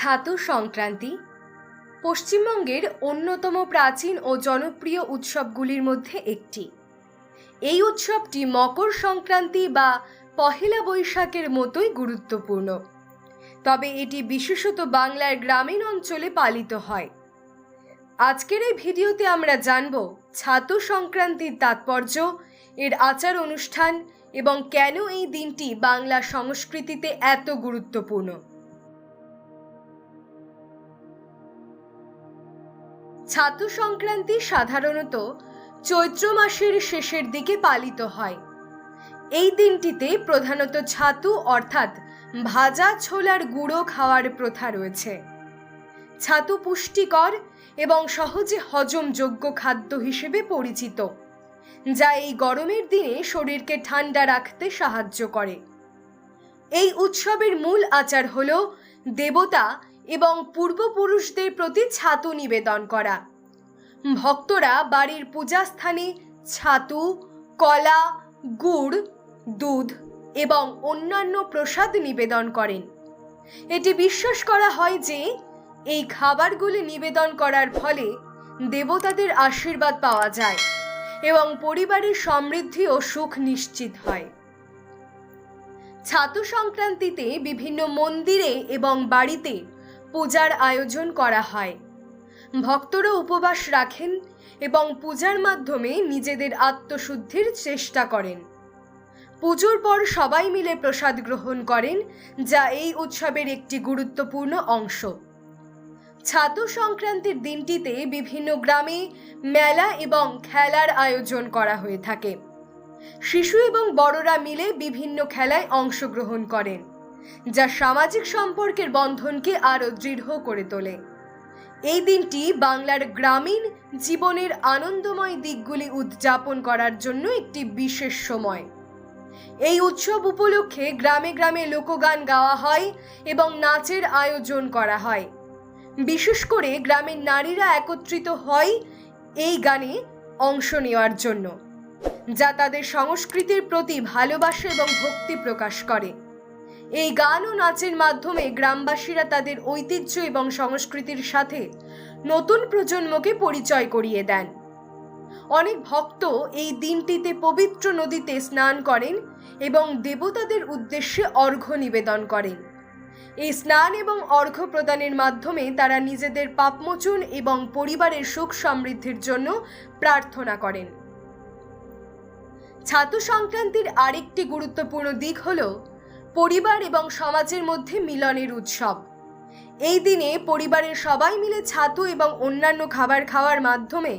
ছাতু সংক্রান্তি পশ্চিমবঙ্গের অন্যতম প্রাচীন ও জনপ্রিয় উৎসবগুলির মধ্যে একটি। এই উৎসবটি মকর সংক্রান্তি বা পহেলা বৈশাখের মতোই গুরুত্বপূর্ণ, তবে এটি বিশেষত বাংলার গ্রামীণ অঞ্চলে পালিত হয়। আজকের এই ভিডিওতে আমরা জানব ছাতু সংক্রান্তির তাৎপর্য, এর আচার অনুষ্ঠান এবং কেন এই দিনটি বাংলা সংস্কৃতিতে এত গুরুত্বপূর্ণ। ছাতু সংক্রান্তি সাধারণত চৈত্র মাসের শেষের দিকে পালিত হয়। এই দিনটিতে প্রধানত ছাতু অর্থাৎ ভাজা ছোলার গুঁড়ো খাওয়ার প্রথা রয়েছে। ছাতু পুষ্টিকর এবং সহজে হজমযোগ্য খাদ্য হিসেবে পরিচিত, যা এই গরমের দিনে শরীরকে ঠান্ডা রাখতে সাহায্য করে। এই উৎসবের মূল আচার হল দেবতা এবং পূর্বপুরুষদের প্রতি ছাতু নিবেদন করা। ভক্তরা বাড়ির পূজাস্থানে ছাতু, কলা, গুড়, দুধ এবং অন্যান্য প্রসাদ নিবেদন করেন। এটি বিশ্বাস করা হয় যে এই খাবারগুলি নিবেদন করার ফলে দেবতাদের আশীর্বাদ পাওয়া যায় এবং পরিবারের সমৃদ্ধি ও সুখ নিশ্চিত হয়। ছাতু সংক্রান্তিতে বিভিন্ন মন্দিরে এবং বাড়িতে পূজার আয়োজন করা হয়। ভক্তরা উপবাস রাখেন এবং পূজার মাধ্যমে নিজেদের আত্মশুদ্ধির চেষ্টা করেন। পুজোর পর সবাই মিলে প্রসাদ গ্রহণ করেন, যা এই উৎসবের একটি গুরুত্বপূর্ণ অংশ। ছাতু সংক্রান্তির দিনটিতে বিভিন্ন গ্রামে মেলা এবং খেলার আয়োজন করা হয়ে থাকে। শিশু এবং বড়রা মিলে বিভিন্ন খেলায় অংশগ্রহণ করেন, যা সামাজিক সম্পর্কের বন্ধনকে আরও দৃঢ় করে তোলে। এই দিনটি বাংলার গ্রামীণ জীবনের আনন্দময় দিকগুলি উদযাপন করার জন্য একটি বিশেষ সময়। এই উৎসব উপলক্ষে গ্রামে গ্রামে লোকগান গাওয়া হয় এবং নাচের আয়োজন করা হয়। বিশেষ করে গ্রামের নারীরা একত্রিত হয় এই গানে অংশ নেওয়ার জন্য, যা তাদের সংস্কৃতির প্রতি ভালোবাসা এবং ভক্তি প্রকাশ করে। এই গান ও নাচের মাধ্যমে গ্রামবাসীরা তাদের ঐতিহ্য এবং সংস্কৃতির সাথে নতুন প্রজন্মকে পরিচয় করিয়ে দেন। অনেক ভক্ত এই দিনটিতে পবিত্র নদীতে স্নান করেন এবং দেবতাদের উদ্দেশ্যে অর্ঘ্য নিবেদন করেন। এই স্নান এবং অর্ঘ্য প্রদানের মাধ্যমে তারা নিজেদের পাপমোচন এবং পরিবারের সুখ সমৃদ্ধির জন্য প্রার্থনা করেন। ছাতু সংক্রান্তির আরেকটি গুরুত্বপূর্ণ দিক হল পরিবার এবং সমাজের মধ্যে মিলনের উৎসব। এই দিনে পরিবারের সবাই মিলে ছাতু এবং অন্যান্য খাবার খাওয়ার মাধ্যমে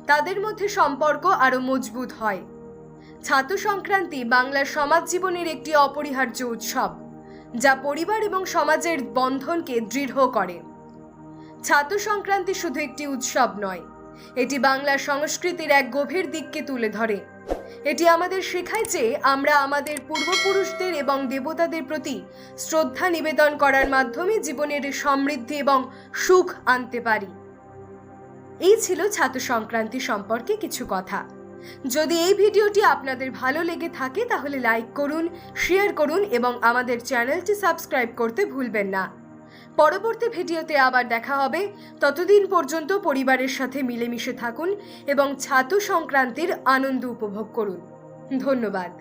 তাদের মধ্যে সম্পর্ক আরও মজবুত হয়। ছাতু সংক্রান্তি বাংলার সমাজ জীবনের একটি অপরিহার্য উৎসব, যা পরিবার এবং সমাজের বন্ধনকে দৃঢ় করে। ছাতু সংক্রান্তি শুধু একটি উৎসব নয়, এটি বাংলার সংস্কৃতির এক গভীর দিককে তুলে ধরে। এটি আমাদের শেখায় যে আমরা আমাদের পূর্বপুরুষদের এবং দেবতাদের প্রতি শ্রদ্ধা নিবেদন করার মাধ্যমে জীবনের সমৃদ্ধি এবং সুখ আনতে পারি। এই ছিল ছাতু সংক্রান্তি সম্পর্কে কিছু কথা। যদি এই ভিডিওটি আপনাদের ভালো লেগে থাকে তাহলে লাইক করুন, শেয়ার করুন এবং আমাদের চ্যানেলটি সাবস্ক্রাইব করতে ভুলবেন না। পরবর্তী ভিডিওতে আবার দেখা হবে। ততদিন পর্যন্ত পরিবারের সাথে মিলেমিশে থাকুন এবং ছাতু সংক্রান্তির আনন্দ উপভোগ করুন। ধন্যবাদ।